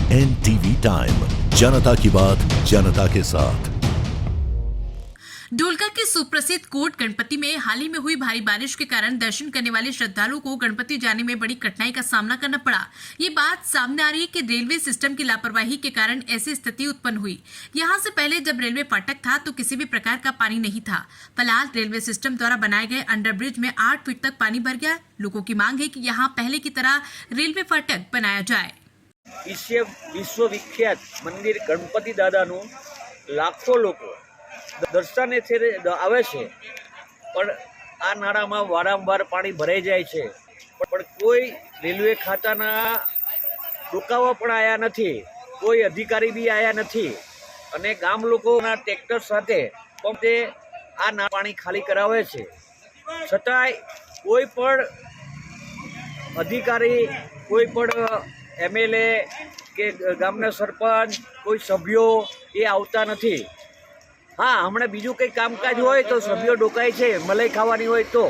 NTV time, जनता की बात जनता के साथ। ढोलका के सुप्रसिद्ध कोट गणपति में हाल ही में हुई भारी बारिश के कारण दर्शन करने वाले श्रद्धालुओं को गणपति जाने में बड़ी कठिनाई का सामना करना पड़ा। ये बात सामने आ रही है कि रेलवे सिस्टम की लापरवाही के कारण ऐसी स्थिति उत्पन्न हुई। यहाँ से पहले जब रेलवे फाटक था तो किसी भी प्रकार का पानी नहीं था। फिलहाल रेलवे सिस्टम द्वारा बनाए गए अंडरब्रिज में 8 फीट तक पानी भर गया। लोगों की मांग है कि यहाँ पहले की तरह रेलवे फाटक बनाया जाए। इससे विश्वविख्यात मंदिर गणपति दादाનું લાખો લોકો દર્શને આવે છે, પણ આ નાળામાં વારંવાર પાણી ભરાઈ જાય છે, પણ કોઈ રેલવે ખાતાના ડોકાવા પણ આવ્યા નથી, કોઈ અધિકારી બી આવ્યા નથી અને ગામ લોકોના ટ્રેક્ટર સાથે પણ તે આ પાણી ખાલી કરાવે છે, છતાંય કોઈ પણ અધિકારી, કોઈ પણ એમએલએ કે ગામના સરપંચ, કોઈ સભ્યો એ આવતા નથી। હા, હમણાં બીજું કંઈ કામકાજ હોય તો સભ્યો ડોકાય છે, મલાઈ ખાવાની હોય તો